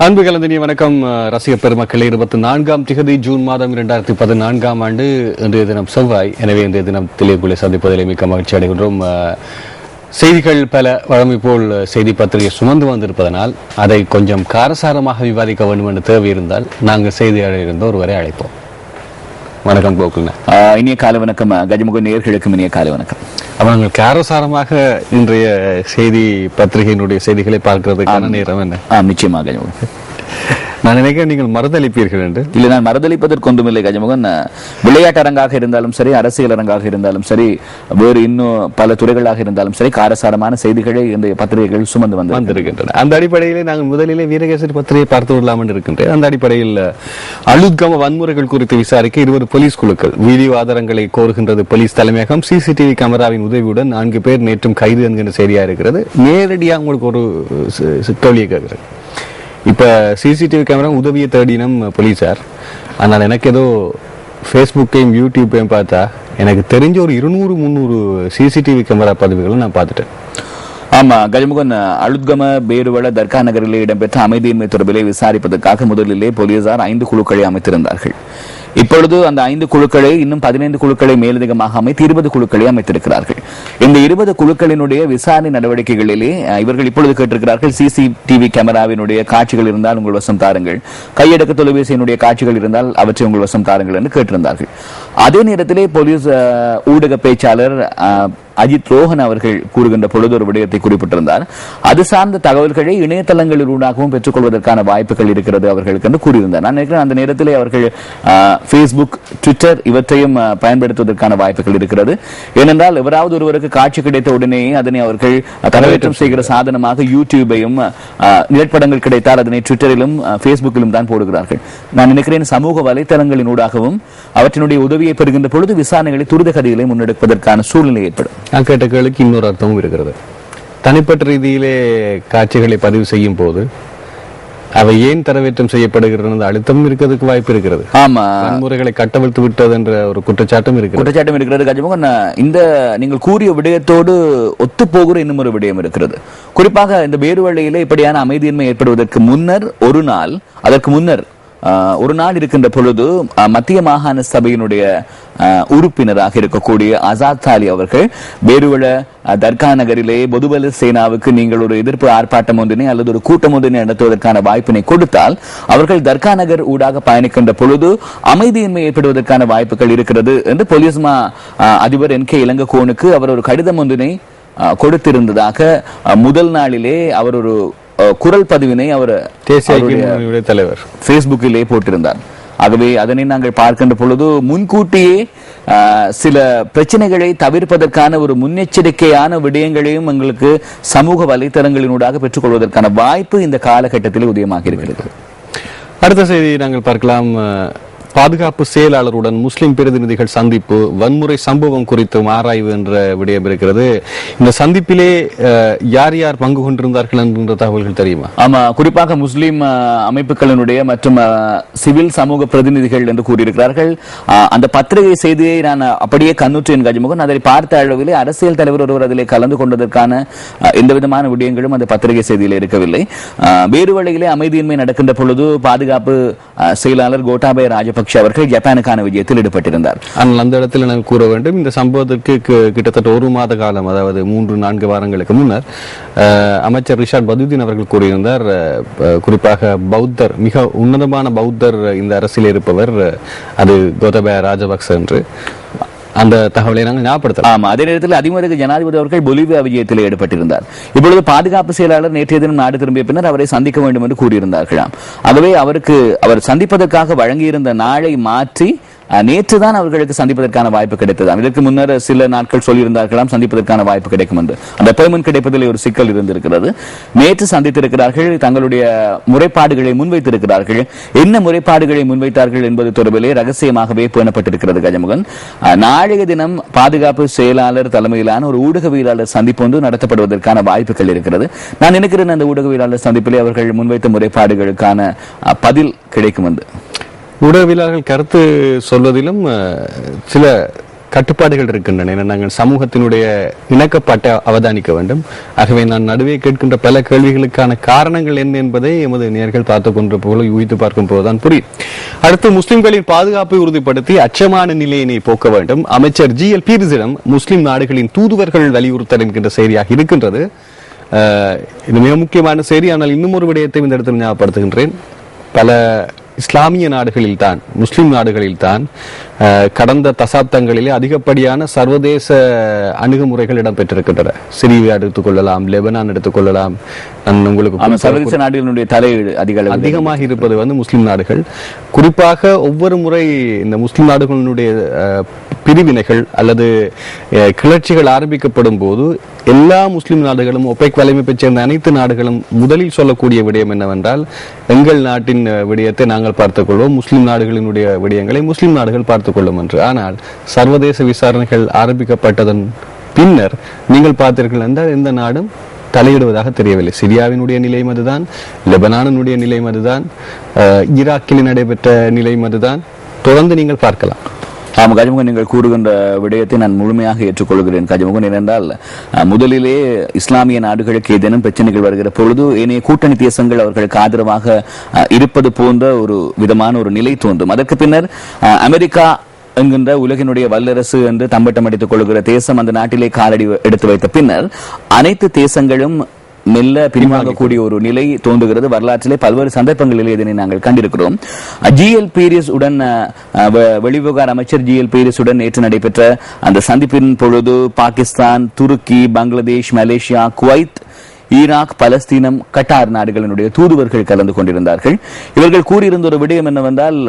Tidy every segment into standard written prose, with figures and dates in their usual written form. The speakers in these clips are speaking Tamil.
அன்பு கலந்தனி வணக்கம் ரசிக பெருமக்களே. 24 ஜூன் மாதம் 2014 இன்றைய தினம் செவ்வாய். எனவே இன்றைய தினம் தெளிவுகளை சந்திப்பதில் மிக்க மகிழ்ச்சி அடைகின்றோம். செய்திகள் பல வழமை போல் செய்தி பத்திரிகை சுமந்து வந்திருப்பதனால் அதை கொஞ்சம் காரசாரமாக விவாதிக்க வேண்டும் என்று தேவை இருந்தால் நாங்கள் செய்தியாளர் இருந்த ஒருவரை அழைப்போம். வணக்கம் கோகுல்ண்ணா. இனிய காலை வணக்கம். கஜமுக நேயர்களுக்கும் இனிய காலை வணக்கம். அப்ப நாங்கள் காரசாரமாக இன்றைய செய்தி பத்திரிகையினுடைய செய்திகளை பார்க்கிறதுக்கான நேரம் என்ன? நிச்சயமாக கஜமுகன். நான் நினைக்கிறேன் நீங்கள் மறுதளிப்பீர்கள் என்று. இல்லை, நான் மறுதளிப்பதற்கு ஒன்றுமில்லை கஜமுகன். விளையாட்டு அரங்காக இருந்தாலும் சரி, அரசியல் அரங்காக இருந்தாலும் சரி, வேறு இன்னும் பல துறைகளாக இருந்தாலும் சரி, காரசாரமான செய்திகளை இந்த பத்திரிகைகள் சுமந்து வந்திருக்கின்றன. அந்த அடிப்படையிலே நாங்கள் முதலிலே வீரகேசரி பத்திரிகை பார்த்து விடலாம் என்று இருக்கின்றேன். அந்த அடிப்படையில் அலுத்கம வன்முறைகள் குறித்து விசாரிக்க 20 போலீஸ் குழுக்கள். வீடியோ ஆதாரங்களை கோருகின்றது போலீஸ் தலைமையகம். சிசிடிவி கேமராவின் உதவியுடன் 4 பேர் நேற்றும் கைது என்கிற செய்தியா இருக்கிறது. நேரடியாக உங்களுக்கு ஒரு கேள்வியை கேட்கிறேன். இப்ப சிசிடிவி கேமரா உதவியை தேடினம் போலீசார். ஆனால் எனக்கு ஏதோ ஃபேஸ்புக்கையும் யூடியூப்பையும் பார்த்தா எனக்கு தெரிஞ்ச ஒரு 200-300 சிசிடிவி கேமரா பதிவுகளை நான் பார்த்துட்டேன். ஆமா கஜமுகன், அலுத்கம பேருவள தர்கா நகரிலே இடம்பெற்ற அமைதியின்மை தொடர்பிலே விசாரிப்பதற்காக முதலிலே போலீசார் 5 குழுக்களை அமைத்திருந்தார்கள். இப்பொழுது அந்த 5 குழுக்களை இன்னும் 15 குழுக்களை மேலதிகமாக அமைத்து 20 குழுக்களை அமைத்திருக்கிறார்கள். இந்த 20 குழுக்களினுடைய விசாரணை நடவடிக்கைகளிலே இவர்கள் இப்பொழுது கேட்டிருக்கிறார்கள், சிசிடிவி கேமராவினுடைய காட்சிகள் இருந்தால் உங்கள் வசம் தாருங்கள், கையடக்க தொலைபேசியினுடைய காட்சிகள் இருந்தால் அவற்றை உங்கள் வசம் தாருங்கள் என்று கேட்டிருந்தார்கள். அதே நேரத்திலே போலீஸ் ஊடக பேச்சாளர் அஜித் ரோஹன் அவர்கள் கூறுகின்ற பொழுது ஒரு விடயத்தை குறிப்பிட்டிருந்தார். அது சார்ந்த தகவல்களை இணையதளங்களிலூடாகவும் பெற்றுக்கொள்வதற்கான வாய்ப்புகள் இருக்கிறது அவர்களுக்கு என்று கூறியிருந்தார். நான் நினைக்கிறேன் அந்த நேரத்தில் அவர்கள் பேஸ்புக், ட்விட்டர் இவற்றையும் பயன்படுத்துவதற்கான வாய்ப்புகள் இருக்கிறது. ஏனென்றால் எவராவது ஒருவருக்கு காட்சி கிடைத்த உடனேயே அதனை அவர்கள் தரவேற்றம் செய்கிற சாதனமாக யூடியூபையும், நிலப்படங்கள் கிடைத்தால் அதனை ட்விட்டரிலும் பேஸ்புக்கிலும் தான் போடுகிறார்கள். நான் நினைக்கிறேன் சமூக வலைத்தளங்களின் ஊடாகவும் அவற்றினுடைய உதவியை பெறுகின்ற பொழுது விசாரணைகளை துரித கதிகளை முன்னெடுப்பதற்கான சூழ்நிலை ஏற்படும். நான் கேட்ட கேள்விக்கு இன்னொரு அர்த்தமும் இருக்கிறது. தனிப்பட்ட ரீதியிலே காட்சிகளை பதிவு செய்யும் போது அவை ஏன் தரவேற்றம் செய்யப்படுகிறது அழுத்தமும் இருக்கிறதுக்கு வாய்ப்பு இருக்கிறது. ஆமா, வன்முறைகளை கட்டவிழ்த்து விட்டது என்ற ஒரு குற்றச்சாட்டும் இருக்கிறது. கஜமுகன், இந்த நீங்கள் கூறிய விடயத்தோடு ஒத்து போகிற இன்னும் ஒரு விடயம் இருக்கிறது. குறிப்பாக இந்த பேருவழியிலே இப்படியான அமைதியின்மை ஏற்படுவதற்கு முன்னர் அதற்கு முன்னர் ஒரு நாள் இருக்கின்ற பொழுது மத்திய மாகாண சபையினுடைய உறுப்பினராக இருக்கக்கூடிய அசாத் அலி அவர்கள் பேருவள தர்கா நகரிலே பொதுபல சேனாவுக்கு நீங்கள் ஒரு எதிர்ப்பு ஆர்ப்பாட்டம் ஒன்றினை அல்லது ஒரு கூட்டம் ஒன்றினை நடத்துவதற்கான வாய்ப்பினை கொடுத்தால் அவர்கள் தர்கா நகர் ஊடாக பயணிக்கின்ற பொழுது அமைதியின்மை ஏற்படுவதற்கான வாய்ப்புகள் இருக்கிறது என்று போலீஸ் அதிபர் NK இளங்கோவனுக்கு அவர் ஒரு கடிதம் ஒன்றினை கொடுத்திருந்ததாக முதல் நாளிலே அவர் ஒரு குரல் பதிவினை அவர் தேசிய தலைவர் பேஸ்புக்கிலே போட்டிருந்தார். ஆகவே அதனை நாங்கள் பார்க்கின்ற பொழுது முன்கூட்டியே சில பிரச்சனைகளை தவிர்ப்பதற்கான ஒரு முன்னெச்சரிக்கையான விடயங்களையும் எங்களுக்கு சமூக வலைத்தளங்களினூடாக பெற்றுக்கொள்வதற்கான வாய்ப்பு இந்த காலகட்டத்தில் உதயமாக இருக்கிறது. அடுத்த செய்தியை நாங்கள் பார்க்கலாம். பாதுகாப்பு செயலாளருடன் முஸ்லிம் பிரதிநிதிகள் சந்திப்பு, வன்முறை சம்பவம் குறித்து ஆராய்வு என்ற விடயம் இருக்கிறது. இந்த சந்திப்பிலே யார் யார் பங்கு கொண்டிருந்தார்கள் என்ற தகவல்கள் தெரியுமா? ஆமா, குறிப்பாக முஸ்லிம் அமைப்புகளினுடைய மற்றும் சிவில் சமூக பிரதிநிதிகள் என்று கூறியிருக்கிறார்கள். அந்த பத்திரிகை செய்தியை நான் அப்படியே கண்ணுற்றேன் கஜமுகன். அதை பார்த்த அளவிலே அரசியல் தலைவர் ஒருவர் அதிலே கலந்து கொண்டதற்கான எந்த விதமான விடயங்களும் அந்த பத்திரிகை செய்தியில் இருக்கவில்லை. வேறு வழியிலே அமைதியின்மை நடக்கின்ற பொழுது பாதுகாப்பு செயலாளர் கோட்டாபய ராஜபக்ஷ அவர்கள் ஜப்பானுக்கான விஜயத்தில் ஈடுபட்டிருந்தார். ஆனால் அந்த இடத்தில் நான் கூற வேண்டும், இந்த சம்பவத்திற்கு கிட்டத்தட்ட 1 மாத காலம், அதாவது 3-4 வாரங்களுக்கு முன்னர் அமைச்சர் ரிஷாட் பதுதீன் அவர்கள் கூறியிருந்தார், குறிப்பாக பௌத்தர், மிக உன்னதமான பௌத்தர் இந்த அரசியல் இருப்பவர் அது கோத்தபய ராஜபக்ச என்று அந்த தகவலை நாங்கள் ஞாபகப்படுத்தலாம். ஆமா, அதே நேரத்தில் அதிமுக ஜனாதிபதி அவர்கள் பொலிவியா விஜயத்தில் ஈடுபட்டிருந்தார். இப்பொழுது பாதுகாப்பு செயலாளர் நேற்றைய தினம் நாடு திரும்பிய பின்னர் அவரை சந்திக்க வேண்டும் என்று கூறியிருந்தார்களாம். ஆகவே அவர் சந்திப்பதற்காக வழங்கியிருந்த நாளை மாற்றி நேற்றுதான் அவர்களுக்கு சந்திப்பதற்கான வாய்ப்பு கிடைத்ததாம். இதற்கு முன்னர் சில நாட்கள் சொல்லியிருந்தார்களாம் சந்திப்பதற்கான வாய்ப்பு கிடைக்கும் என்று. அந்த அப்பாயின்மெண்ட் கிடைப்பதில் ஒரு சிக்கல் இருந்திருக்கிறது. நேற்று சந்தித்திருக்கிறார்கள், தங்களுடைய முறைப்பாடுகளை முன்வைத்திருக்கிறார்கள். என்ன முறைப்பாடுகளை முன்வைத்தார்கள் என்பது தொடர்பிலே ரகசியமாகவே பேணப்பட்டிருக்கிறது கஜமுகன். நாளைய தினம் பாதுகாப்பு செயலாளர் தலைமையிலான ஒரு ஊடகவியலாளர் சந்திப்பு ஒன்று நடத்தப்படுவதற்கான வாய்ப்புகள் இருக்கிறது. நான் நினைக்கிறேன் அந்த ஊடகவியலாளர் சந்திப்பிலே அவர்கள் முன்வைத்த முறைப்பாடுகளுக்கான பதில் கிடைக்கும் என்று. ஊடகவியலாளர்கள் கருத்து சொல்வதிலும் சில கட்டுப்பாடுகள் இருக்கின்றன. ஏன்னா நாங்கள் சமூகத்தினுடைய இணக்கப்பாட்டை அவதானிக்க வேண்டும். ஆகவே நான் நடுவே கேட்கின்ற பல கேள்விகளுக்கான காரணங்கள் என்ன என்பதை எமது நேர்கள் பார்த்து கொண்ட போல யூகித்து பார்க்கும் போதுதான் புரியும். அடுத்து, முஸ்லிம்களின் பாதுகாப்பை உறுதிப்படுத்தி அச்சமான நிலையினை போக்க வேண்டும். அமைச்சர் GL பீரிஸிடம் முஸ்லிம் நாடுகளின் தூதுவர்கள் வலியுறுத்தல் என்கின்ற செய்தியாக இருக்கின்றது. இது மிக முக்கியமான செய்தி. ஆனால் இன்னும் ஒரு விடயத்தை இந்த இடத்தில் ஞாபகப்படுத்துகின்றேன். பல இஸ்லாமிய நாடுகளில் தான், முஸ்லிம் நாடுகளில் தான் கடந்த தசாப்தங்களிலே அதிகப்படியான சர்வதேச அணுகுமுறைகள் இடம்பெற்றிருக்கின்றன. சிரியா எடுத்துக்கொள்ளலாம், லெபனான் எடுத்துக்கொள்ளலாம். உங்களுக்கு சர்வதேச நாடுகளுடைய தலையீடு அதிகமாக இருப்பது முஸ்லிம் நாடுகள். குறிப்பாக ஒவ்வொரு முறை இந்த முஸ்லிம் நாடுகளுடைய பிரிவினைகள் அல்லது கிளர்ச்சிகள் ஆரம்பிக்கப்படும் போது எல்லா முஸ்லிம் நாடுகளும், ஒபெக் வலைமைப்பை சேர்ந்த அனைத்து நாடுகளும் முதலில் சொல்லக்கூடிய விடயம் என்னவென்றால், எங்கள் நாட்டின் விடயத்தை நாங்கள் பார்த்துக் கொள்வோம், முஸ்லிம் நாடுகளினுடைய விடயங்களை முஸ்லிம் நாடுகள் பார்த்துக் கொள்ளும் என்று. ஆனால் சர்வதேச விசாரணைகள் ஆரம்பிக்கப்பட்டதன் பின்னர் நீங்கள் பார்த்தீர்கள் என்றால் எந்த நாடும் தலையிடுவதாக தெரியவில்லை. சிரியாவினுடைய நிலையும் அதுதான், லெபனானுடைய நிலையும் அதுதான், ஈராக்கில் நடைபெற்ற நிலையும் அதுதான். தொடர்ந்து நீங்கள் பார்க்கலாம். கஜமுகன், நீங்கள் கூறுகின்ற விடயத்தை நான் முழுமையாக ஏற்றுக்கொள்கிறேன் கஜமுகன். ஏனென்றால் முதலிலே இஸ்லாமிய நாடுகளுக்கு ஏதேனும் பிரச்சனைகள் வருகிற பொழுது ஏனைய கூட்டணி தேசங்கள் அவர்களுக்கு ஆதரவாக இருப்பது போன்ற ஒரு விதமான ஒரு நிலை தோன்றும். அதற்கு பின்னர் அமெரிக்கா என்கின்ற உலகினுடைய வல்லரசு என்று தம்பட்டம் அடித்துக் கொள்கிற தேசம் அந்த நாட்டிலே காலடி எடுத்து வைத்த பின்னர் அனைத்து தேசங்களும் மெல்ல பிரிவாகக்கூடிய ஒரு நிலை தோன்றுகிறது. வரலாற்றிலே பல்வேறு சந்தர்ப்பங்களில் இதனை நாங்கள் கண்டிருக்கிறோம். GL பீரிஸ் உடன் வெளிவிவகார அமைச்சர் GL பீரிஸ் உடன் நேற்று நடைபெற்ற அந்த சந்திப்பின் பொழுது பாகிஸ்தான், துருக்கி, பங்களாதேஷ், மலேசியா, குவைத், ஈராக், பலஸ்தீனம், கட்டார் நாடுகளினுடைய தூதுவர்கள் கலந்து கொண்டிருந்தார்கள். இவர்கள் கூறியிருந்த ஒரு விடயம் என்னவென்றால்,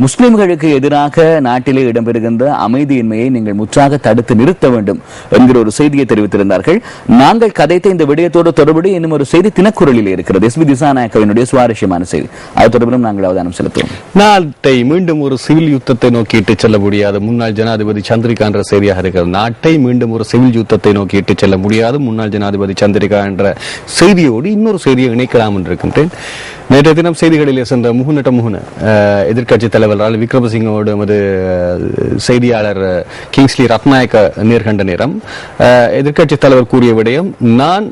முஸ்லிம்களுக்கு எதிராக நாட்டிலே இடம்பெறுகின்ற அமைதியின்மையை நீங்கள் முற்றாக தடுத்து நிறுத்த வேண்டும் என்கிற ஒரு செய்தியை தெரிவித்திருந்தார்கள். நாங்கள் கதைத்த இந்த விடயத்தோடு தொடர்புடைய இன்னும் ஒரு செய்தி தினக்குரலில் இருக்கிறது. SB திசாநாயக்கவினுடைய சுவாரஸ்யமான செய்தி. அது தொடர்பிலும் நாங்கள் அவதானம் செலுத்துவோம். நாட்டை மீண்டும் ஒரு சிவில் யுத்தத்தை நோக்கி இட்டுச் செல்ல முடியாத முன்னாள் ஜனாதிபதி சந்திரிகா என்ற செய்தியாக இருக்கிறது. நாட்டை மீண்டும் ஒரு சிவில் யுத்தத்தை நோக்கி இட்டுச் செல்ல முடியாது முன்னாள் ஜனாதிபதி சந்திரிகா என்ற செய்தியோடு இன்னொரு செய்தியை இணைக்கலாம் என்றிருக்கின்றேன். நேற்றைய தினம் செய்திகளிலே சென்ற முகுன எதிர்க்கட்சி தலைவர் ரணில் விக்ரமசிங்கோடு எமது செய்தியாளர் கிங்ஸ்லி ரத்நாயக்க நேர்கண்ட நேரம் எதிர்க்கட்சி தலைவர் கூறிய விடயம், நான்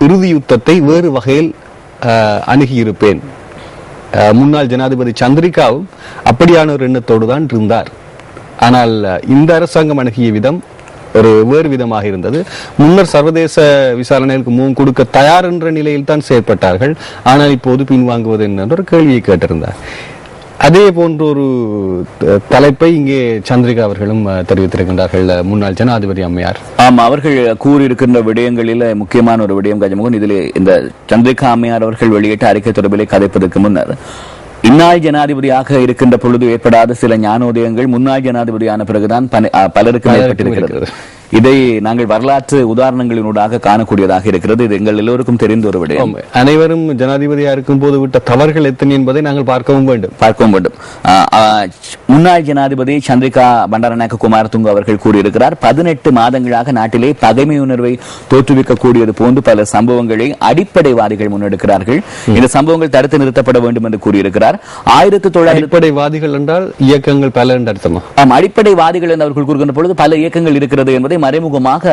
இறுதி யுத்தத்தை வேறு வகையில் அணுகியிருப்பேன். முன்னாள் ஜனாதிபதி சந்திரிகாவும் அப்படியான ஒரு எண்ணத்தோடு தான் இருந்தார். ஆனால் இந்த அரசாங்கம் அணுகிய விதம் ஒரு வேறு விதமாக இருந்தது. முன்னர் சர்வதேச விசாரணைகளுக்கு முகம் கொடுக்க தயார் என்ற நிலையில் தான் செயற்பட்டார்கள். ஆனால் இப்போது பின்வாங்குவது என்ற ஒரு கேள்வியை கேட்டிருந்தார். அதே போன்ற ஒரு தலைப்பை இங்கே சந்திரிகா அவர்களும் தெரிவித்திருக்கின்றார்கள், முன்னாள் ஜனாதிபதி அம்மையார். அவர்கள் கூறியிருக்கின்ற விடயங்களில் முக்கியமான ஒரு விடயம் கஜமுகன், இதில் இந்த சந்திரிகா அம்மையார் அவர்கள் வெளியிட்ட அறிக்கை தொடர்பிலே கதைப்பதற்கு முன்னர், இந்நாள் ஜனாதிபதியாக இருக்கின்ற பொழுது ஏற்படாத சில ஞானோதயங்கள் முன்னாள் ஜனாதிபதியான பிறகுதான் பலருக்கு ஏற்பட்டிருக்கிறது. இதை நாங்கள் வரலாற்று உதாரணங்களினூடாக காணக்கூடியதாக இருக்கிறது. இது எங்கள் எல்லோருக்கும் தெரிந்த ஒரு விடயம். அனைவரும் ஜனாதிபதியா இருக்கும் போது விட்ட தவறுகள் எத்தனை என்பதை நாங்கள் பார்க்கவும் வேண்டும். முன்னாள் ஜனாதிபதி சந்திரிகா பண்டாரநாயக்க குமாரதுங்க அவர்கள் கூறியிருக்கிறார், 18 மாதங்களாக நாட்டிலே பகைமை உணர்வை தோற்றுவிக்கக்கூடியது போன்று பல சம்பவங்களை அடிப்படைவாதிகள் முன்னெடுக்கிறார்கள். இந்த சம்பவங்கள் தடுத்து நிறுத்தப்பட வேண்டும் என்று கூறியிருக்கிறார். 1900 அடிப்படைவாதிகள் என்றால் இயக்கங்கள் பல என்று அர்த்தமா? அடிப்படைவாதிகள் என்று அவர்கள் கூறுகின்ற பொழுது பல இயக்கங்கள் இருக்கிறது என்பதை மறைமுகமாக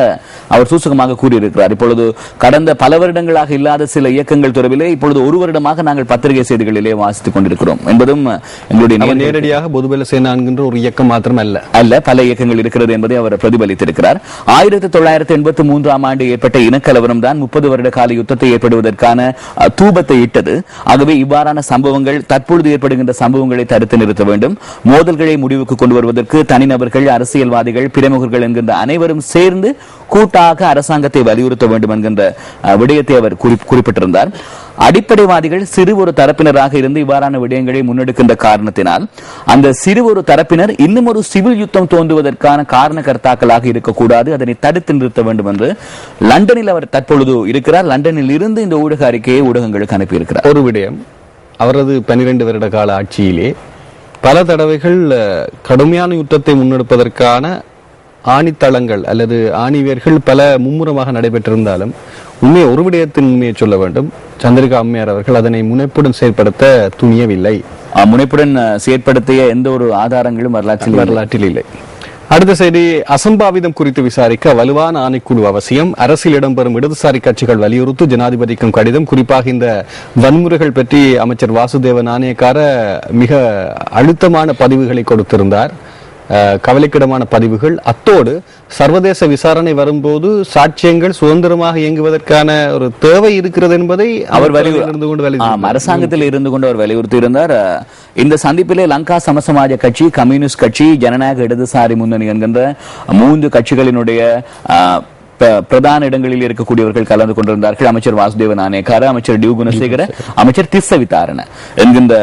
அவர் சூசகமாக கூறியிருக்கிறார். இப்பொழுது கடந்த பல வருடங்களாக இல்லாத சில இயக்கங்கள் தொடர்பிலே இப்பொழுது ஒரு வருடமாக நாங்கள் பத்திரிகை செய்திகளிலே வாசித்துக் கொண்டிருக்கிறோம் என்பதும் எங்களுடைய நேரடியாக பொதுபல சேனா என்கின்ற ஒரு இயக்கம் மாத்திரம் அல்ல, பல இயக்கங்கள் இருக்கிறது என்பதை அவர் பிரதிபலித்திருக்கிறார். 1983 ஆண்டு ஏற்பட்ட இனக்கலவரம் தான் 30 வருட கால யுத்தத்தை ஏற்படுவதற்கான தூபத்தை இட்டது. ஆகவே இவ்வாறான சம்பவங்கள், தற்பொழுது ஏற்படுகின்ற சம்பவங்களை தடுத்து நிறுத்த வேண்டும். மோதல்களை முடிவுக்கு கொண்டு வருவதற்கு தனிநபர்கள், அரசியல்வாதிகள், பிரமுகர்கள் என்கின்ற அனைவரும் சேர்ந்து கூட்டாக அரசாங்கத்தை வலியுறுத்த வேண்டும் என்கின்ற விடயத்தை அவர் குறிப்பிட்டிருந்தார். அடிப்படைவாதிகள் சிறு ஒரு தரப்பினராக இருந்து இவ்வாறான விடயங்களை முன்னெடுக்கின்ற காரணத்தினால் அந்த சிறு ஒரு தரப்பினர் இன்னும் ஒரு சிவில் யுத்தம் தோன்றுவதற்கான காரணகர்த்தாக்களாக இருக்கக்கூடாது, அதனை தடுத்து நிறுத்த வேண்டும் என்று லண்டனில் அவர் தற்பொழுது இருக்கிறார். லண்டனில் இருந்து இந்த ஊடக அறிக்கையை ஊடகங்களுக்கு அனுப்பியிருக்கிறார். ஒரு விடயம், அவரது 12 வருட கால ஆட்சியிலே பல தடவைகள் கடுமையான யுத்தத்தை முன்னெடுப்பதற்கான ஆணித்தளங்கள் அல்லது ஆணிவேர்கள் பல மும்முரமாக நடைபெற்றிருந்தாலும் ஒரு விடயத்தின் உண்மையை சொல்ல வேண்டும், சந்திரிகா அம்மையார் அவர்கள் அதனை முனைப்புடன் செயற்படுத்த துணியவில்லை. முனைப்புடன் செயற்படுத்திய எந்த ஒரு ஆதாரங்களும் வரலாற்றில் இல்லை. அடுத்த செய்தி, அசம்பாவிதம் குறித்து விசாரிக்க வலுவான ஆணைக்குழு அவசியம். அரசில் இடம்பெறும் இடதுசாரி கட்சிகள் வலியுறுத்து ஜனாதிபதிக்கும் கடிதம். குறிப்பாக இந்த வன்முறைகள் பற்றி அமைச்சர் வாசுதேவ நாணயக்கார மிக அழுத்தமான பதிவுகளை கொடுத்திருந்தார். கவலைக்கிடமான பதிவுகள். அத்தோடு சர்வதேச விசாரணை வரும்போது சாட்சியங்கள் சுதந்திரமாக இயங்குவதற்கான ஒரு தேவை இருக்கிறது என்பதை அவர் அரசாங்கத்தில் இருந்து கொண்டு அவர் வலியுறுத்தி இருந்தார். இந்த சந்திப்பிலே லங்கா சமசமாஜ கட்சி, கம்யூனிஸ்ட் கட்சி, ஜனநாயக இடதுசாரி முன்னணி என்கின்ற 3 கட்சிகளினுடைய பிரதான இடங்களில் இருக்கக்கூடியவர்கள் கலந்து கொண்டிருந்தார்கள். அமைச்சர் வாசுதேவ நாணயக்கார, அமைச்சர் டியூ குணசேகர, அமைச்சர் திஸ்ஸ விதாரண என்கின்ற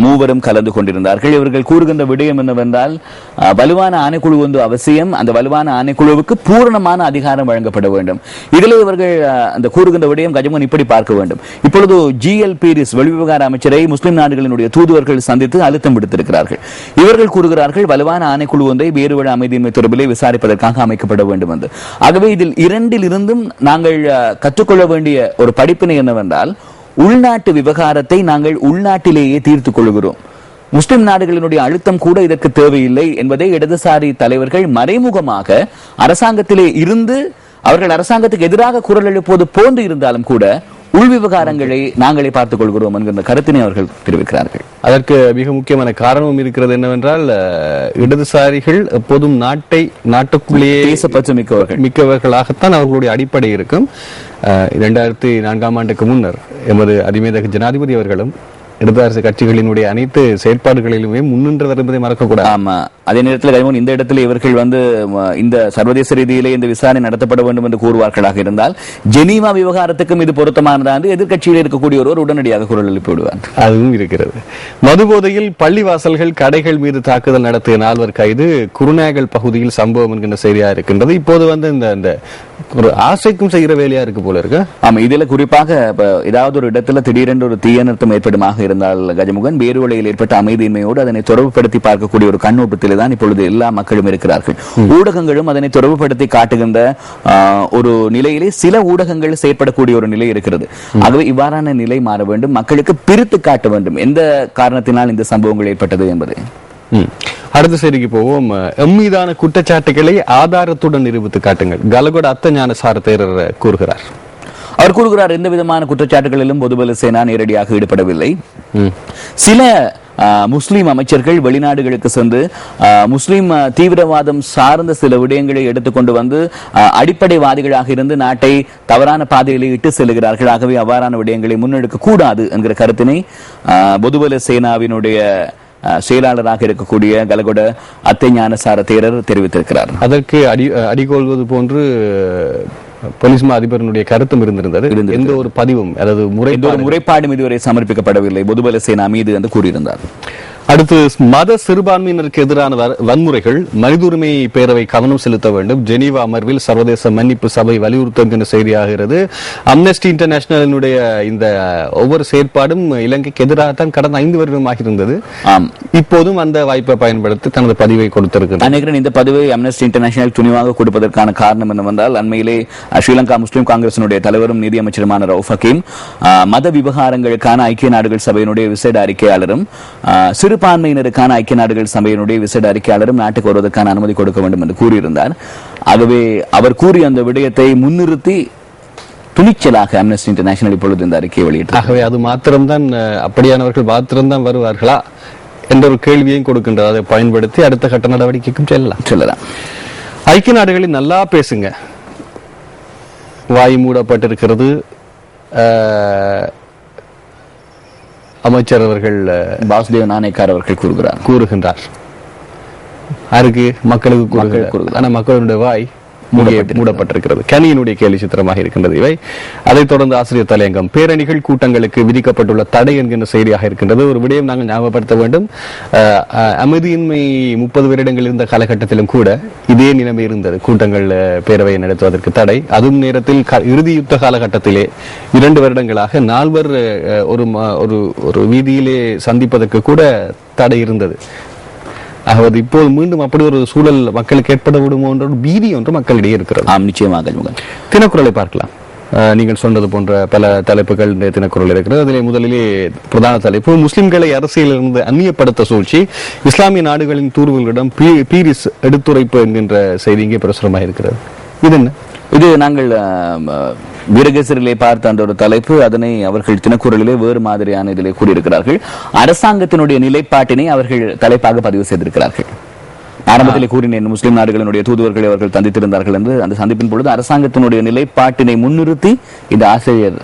மூவரும் கலந்து கொண்டிருந்தார்கள். இவர்கள் கூறுகின்ற விடயம் என்னவென்றால், வலுவான ஆணைக்குழு ஒன்று அவசியம். அந்த வலுவான ஆணைக்குழுவுக்கு பூரணமான அதிகாரம் வழங்கப்பட வேண்டும். இதில் இவர்கள் அந்த கூறுகின்ற விடயம் கஜமன் இப்படி பார்க்க வேண்டும். இப்பொழுது GL பீரிஸ் வெளிவிவகார அமைச்சரை முஸ்லிம் நாடுகளினுடைய தூதுவர்கள் சந்தித்து அழுத்தம் விடுத்திருக்கிறார்கள். இவர்கள் கூறுகிறார்கள் வலுவான ஆணைக்குழு ஒன்றை வேறுவழ அமைதியின்மை தொடர்பிலே விசாரிப்பதற்காக அமைக்கப்பட வேண்டும் என்று. ஆகவே இதில் இரண்டிலிருந்தும் நாங்கள் கற்றுக்கொள்ள வேண்டிய ஒரு படிப்பினை என்னவென்றால், உள்நாட்டு விவகாரத்தை நாங்கள் உள்நாட்டிலேயே தீர்த்துக் கொள்கிறோம். முஸ்லிம் நாடுகளினுடைய அழுத்தம் கூட இதற்கு தேவையில்லை என்பதை இடதுசாரி தலைவர்கள் மறைமுகமாக அரசாங்கத்திலே இருந்து அவர்கள் அரசாங்கத்துக்கு எதிராக குரல் எழுப்புவது போன்று இருந்தாலும் கூட உள் விவகாரங்களை நாங்களே பார்த்துக் கொள்கிறோம் என்கிற கருத்தினை அவர்கள் தெரிவிக்கிறார்கள். அதற்கு மிக முக்கியமான காரணமும் இருக்கிறது என்னவென்றால், இடதுசாரிகள் எப்போதும் நாட்டுக்குள்ளேயே தேசப்பற்று மிக்கவர்களாகத்தான் அவர்களுடைய அடிப்படை இருக்கும். 2004ஆம் ஆண்டுக்கு முன்னர் எமது அதிமேதக ஜனாதிபதி அவர்களும் இடதுசாரி கட்சிகளினுடைய அனைத்து செயற்பாடுகளிலுமே முன்னின்றவர் என்பதை மறக்கக்கூடாது. ஆமா, அதே நேரத்தில் இந்த இடத்துல இவர்கள் இந்த சர்வதேச ரீதியிலே இந்த விசாரணை நடத்தப்பட வேண்டும் என்று கூறுவார்களாக இருந்தால், ஜெனீவா விவகாரத்துக்கும் இது பொருத்தமானதா என்று எதிர்கட்சியில் இருக்கக்கூடிய ஒருவர் உடனடியாக குரல் எழுப்பி விடுவார். அதுவும் இருக்கிறது. மதுபோதையில் பள்ளிவாசல்கள், கடைகள் மீது தாக்குதல் நடத்திய 4 கைது. குருநாயகல் பகுதியில் சம்பவம் என்கின்ற செய்தியா இருக்கின்றது. இப்போது இந்த ஒரு ஆசைக்கும் செய்கிற வேலையா இருக்கு போல இருக்கு. ஆமா, இதுல குறிப்பாக ஏதாவது ஒரு இடத்துல திடீரென்று ஒரு தீயநிறுத்தம் ஏற்படுமாக இருந்தால் கஜமுகன், வேறுவலையில் ஏற்பட்ட அமைதியின்மையோடு அதனை தொடர்புபடுத்தி பார்க்கக்கூடிய ஒரு கண்ணோட்டத்தில் தான் இப்பொழுது எல்லா மக்களும் இருக்கிறார்கள். ஊடகங்களும் அதனை தொடர்புபடுத்தி காட்டுகின்ற ஒரு நிலையிலே சில ஊடகங்கள் செயற்படக்கூடிய ஒரு நிலை இருக்கிறது. ஆகவே இவ்வாறான நிலை மாற வேண்டும். மக்களுக்கு பிரித்து காட்ட வேண்டும் எந்த காரணத்தினால் இந்த சம்பவங்கள் ஏற்பட்டது என்பதை. அடுத்த செய்திக்கு போவோம். எம்மீதான குற்றச்சாட்டுகளை ஆதாரத்துடன் நிரூபித்து காட்டுங்கள். கலகொட அத்தஞானசார தேரர் கூறுகிறார். அவர் கூறுகிறார், எந்த விதமான குற்றச்சாட்டுகளிலும் பொதுபல சேனா நேரடியாக ஈடுபடவில்லை. சில முஸ்லிம் அமைச்சர்கள் வெளிநாடுகளுக்கு சென்று முஸ்லிம் தீவிரவாதம் சார்ந்த சில விடயங்களை எடுத்துக்கொண்டு வந்து அடிப்படைவாதிகளாக இருந்து நாட்டை தவறான பாதையில் இட்டு செல்கிறார்கள். ஆகவே அவ்வாறான விடயங்களை முன்னெடுக்க கூடாது என்கிற கருத்தினை பொதுபல சேனாவினுடைய செயலாளராக இருக்கக்கூடிய கலகொட அத்தஞானசார தேரர் தெரிவித்திருக்கிறார். அதற்கு அடிகொள்வது போன்று போலீஸ் அதிபருடைய கருத்தும் இருந்திருந்தது. எந்த ஒரு பதிவும் அதாவது முறைப்பாடும் இதுவரை சமர்ப்பிக்கப்படவில்லை பொதுபல சேனா மீது என்று கூறியிருந்தார். அடுத்து, மத சிறுபான்மையினருக்கு எதிரான வன்முறைகள், மனித உரிமை பேரவை கவனம் செலுத்த வேண்டும். ஜெனீவா அமர்வில் சர்வதேச மன்னிப்பு சபை வலியுறுத்தும் செய்தியாகிறது. அம்னஸ்டி இன்டர்நேஷனலினுடைய இந்த ஒவ்வொரு செயற்பாடும் இலங்கைக்கு எதிராகத்தான் கடந்த 5 வருடமாக இருந்தது. இப்போதும் அந்த வாய்ப்பை பயன்படுத்தி தனது பதிவை கொடுத்திருக்கிறார். இந்த பதிவை அம்னஸ்டி இன்டர்நேஷனல் துணிவாக கொடுப்பதற்கான காரணம் என்னவென்றால், அண்மையிலே ஸ்ரீலங்கா முஸ்லிம் காங்கிரசினுடைய தலைவரும் நிதியமைச்சருமான ரவுஃப் ஹக்கீம் மத விவகாரங்களுக்கான ஐக்கிய நாடுகள் சபையினுடைய விசேட அறிக்கையாளரும் சிறுபான்மையினருக்கான ஐக்கிய நாடுகள் சபையினுடைய விசேட அறிக்கையாளரும் நாட்டுக்கு வருவதற்கான அனுமதி கொடுக்க வேண்டும் என்று கூறியிருந்தார். ஆகவே அவர் கூறிய அந்த விடயத்தை முன்னிறுத்தி துணிச்சலாக அம்னஸ்டி இன்டர்நேஷனல் இப்பொழுது இந்த அறிக்கையை வெளியிட்டார். ஆகவே அது மாத்திரம்தான், அப்படியானவர்கள் மாத்திரம்தான் வருவார்களா என்ற ஒரு கேள்வியையும் கொடுக்கின்றது. அதை பயன்படுத்தி அடுத்த கட்ட நடவடிக்கைக்கும் செல்லலாம். ஐக்கிய நாடுகளில் நல்லா பேசுங்க, வாய் மூடப்பட்டிருக்கிறது. அமைச்சர் அவர்கள் வாசுதேவ நாணயக்கார் அவர்கள் கூறுகின்றார். யாருக்கு? மக்களுக்கு கூறுகிறார். ஆனா மக்களுடைய வாய் மூடப்பட்டிருக்கிறது. கனியினுடைய கேலி சித்திரமாக இருக்கின்றது இவை. அதைத் தொடர்ந்து ஆசிரியர் தலையங்கம், பேரணிகள் கூட்டங்களுக்கு விதிக்கப்பட்டுள்ள தடை என்கின்ற செய்தியாக இருக்கின்றது. ஒரு விடயம் நாங்கள் ஞாபகப்படுத்த வேண்டும். அமைதியின்மை 30 வருடங்கள் இருந்த காலகட்டத்திலும் கூட இதே நிலைமை இருந்தது. கூட்டங்கள் பேரவையை நடத்துவதற்கு தடை. அதுவும் நேரத்தில் இறுதி யுத்த காலகட்டத்திலே 2 வருடங்களாக 4 ஒரு வீதியிலே சந்திப்பதற்கு கூட தடை இருந்தது. ஆகவே இப்போது மீண்டும் அப்படி ஒரு சூழல் மக்களுக்கு ஏற்பட விடுமோ என்ற பீதி ஒன்று மக்களிடையே இருக்கிறது. நிச்சயமாக. தினக்குறளை பார்க்கலாம். நீங்கள் சொன்னது போன்ற பல தலைப்புகள் இந்த தினக்குரல் இருக்கிறது. அதிலே முதலிலே பிரதான தலைப்பு முஸ்லிம்களை அரசியலிருந்து அந்நியப்படுத்த சூழ்ச்சி, இஸ்லாமிய நாடுகளின் தூர்வுகளிடம் பீரிஸ் எடுத்துரைப்பு என்கின்ற செய்தி இங்கே பிரசுரமாக இருக்கிறது. இது என்ன? இது நாங்கள் வீரகேசரிலே பார்த்த அந்த ஒரு தலைப்பு. அதனை அவர்கள் தினக்குரலிலே வேறு மாதிரியான இதிலே கூறியிருக்கிறார்கள். அரசாங்கத்தினுடைய நிலைப்பாட்டினை அவர்கள் தலைப்பாக பதிவு செய்திருக்கிறார்கள். ஆரம்பத்தில் கூறினேன், முஸ்லிம் நாடுகளினுடைய தூதுவர்களை அவர்கள் சந்தித்திருந்தார்கள் என்று. அந்த சந்திப்பின் பொழுது அரசாங்கத்தினுடைய நிலைப்பாட்டினை முன்னிறுத்தி இந்த ஆசிரியர்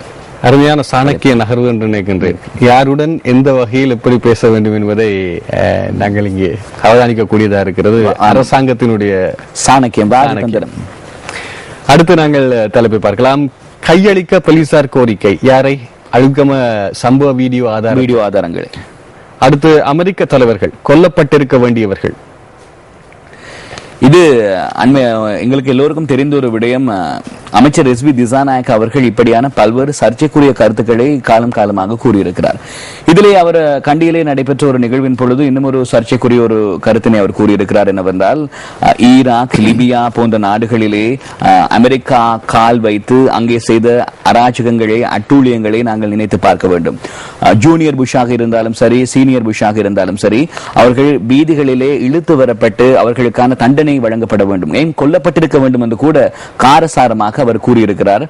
அருமையான சாணக்கிய நகர்வு என்று நினைக்கின்றேன். யாருடன் எந்த வகையில் எப்படி பேச வேண்டும் என்பதை நாங்கள் இங்கே அவதானிக்கக்கூடியதா இருக்கிறது. அரசாங்கத்தினுடைய சாணக்கியம். அடுத்து நாங்கள் தலைப்பை பார்க்கலாம். கையளிக்க போலீசார் கோரிக்கை. யாரை? அழுகம சம்பவ வீடியோ ஆதாரங்களை. அடுத்து அமெரிக்க தலைவர்கள் கொல்லப்பட்டிருக்க வேண்டியவர்கள். இது எங்களுக்கு எல்லோருக்கும் தெரிந்த ஒரு விடயம். அமைச்சர் எஸ்.வி. திசாநாயக் அவர்கள் இப்படியான பல்வேறு சர்ச்சைக்குரிய கருத்துக்களை காலம் காலமாக கூறியிருக்கிறார். இதிலே அவர் கண்டியிலே நடைபெற்ற ஒரு நிகழ்வின் பொழுது இன்னும் ஒரு சர்ச்சைக்குரிய ஒரு கருத்தினை அவர் கூறியிருக்கிறார். என்னவென்றால், ஈராக், லிபியா போன்ற நாடுகளிலே அமெரிக்கா கால் வைத்து அங்கே செய்த அராஜகங்களை, அட்டூழியங்களை நாங்கள் நினைத்து பார்க்க வேண்டும். ஜூனியர் புஷ்ஷாக இருந்தாலும் சரி, சீனியர் புஷ்ஷாக இருந்தாலும் சரி, அவர்கள் வீதிகளிலே இழுத்து வரப்பட்டு அவர்களுக்கான தண்டனை வழங்கப்பட வேண்டும், ஏன் கொல்லப்பட்டிருக்க வேண்டும் என்று கூட காரசாரமாக அவர் கூறியிருக்கிறார்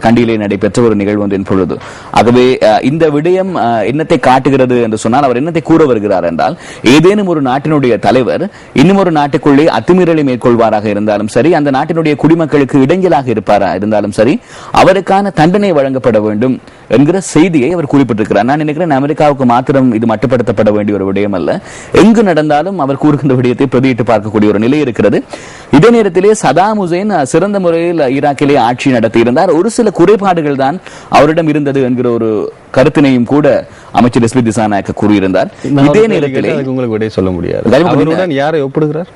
கண்டியிலே நடைபெற்ற ஒரு நிகழ்வு ஒன்றின் பொழுது. ஆகவே இந்த விடயம் என்னத்தை காட்டுகிறது என்று சொன்னால், அவர் என்னத்தை கூற வருகிறார் என்றால், ஏதேனும் ஒரு நாட்டினுடைய தலைவர் இன்னும் ஒரு நாட்டுக்குள்ளே அத்துமீறலை மேற்கொள்வாராக இருந்தாலும் சரி, அந்த நாட்டினுடைய குடிமக்களுக்கு இடைஞ்சலாக இருப்பாரா இருந்தாலும் சரி, அவருக்கான தண்டனை வழங்கப்பட வேண்டும் என்கிற செய்தியை அவர் குறிப்பிட்டிருக்கிறார். நான் நினைக்கிறேன் அமெரிக்காவுக்கு மாத்திரம் இது மட்டுப்படுத்தப்பட வேண்டிய ஒரு விடயம் அல்ல. எங்கு நடந்தாலும் அவர் கூறுகின்ற விடயத்தை பிரதியிட்டு பார்க்கக்கூடிய ஒரு நிலை இருக்கிறது. இதே நேரத்திலே சதாம் ஹுசேன் சிறந்த முறையில் ஈராக்கிலே ஆட்சி நடத்தியிருந்தார். ஒரு சில குறைபாடுகள் தான் அவரிடம் இருந்தது என்கிற ஒரு கருத்தினையும் கூட அமைச்சர் எஸ்.வி. திசாநாயக்க கூறியிருந்தார். இதே நேரத்திலே உங்களுக்கு விடை சொல்ல முடியாது. யாரை ஒப்பிடுகிறார்?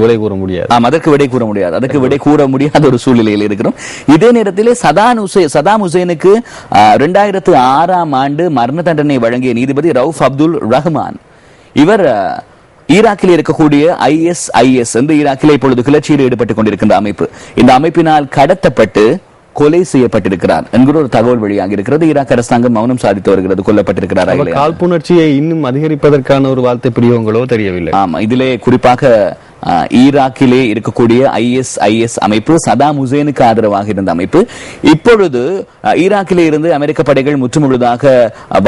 விடை கூற முடியாது. அதற்கு விடை கூற முடியாது. அதற்கு விடை கூற முடியாத ஒரு சூழ்நிலையில் இருக்கிறோம். இதே நேரத்திலே சதாம் ஹுசேனுக்கு 2006ஆம் ஆண்டு மரண தண்டனை வழங்கிய நீதிபதி ரவுஃப் அப்துல் ரஹ்மான், இவர் ஈராக்கில் இருக்கக்கூடிய ISIS என்று ஈராக்கிலே இப்பொழுது கிளர்ச்சியில் ஈடுபட்டுக் கொண்டிருக்கின்ற அமைப்பு, இந்த அமைப்பினால் கடத்தப்பட்டு கொலை செய்யப்பட்டிருக்கிறார் என்கிற ஒரு தகவல் வெளியாக இருக்கிறது. ஈராக் அரசாங்கம் மௌனம் சாதித்து வருகிறது. கொல்லப்பட்டிருக்கிறார். காழ்ப்புணர்ச்சியை இன்னும் அதிகரிப்பதற்கான ஒரு வார்த்தை பிரிவுகளோ தெரியவில்லை. ஆமா, இதிலே குறிப்பாக ஈராக்கிலே இருக்கக்கூடிய ISIS அமைப்பு சதாம் ஹுசேனுக்கு ஆதரவாக இருந்த அமைப்பு. இப்பொழுது ஈராக்கிலே இருந்து அமெரிக்க படைகள் முற்றுமுழுதாக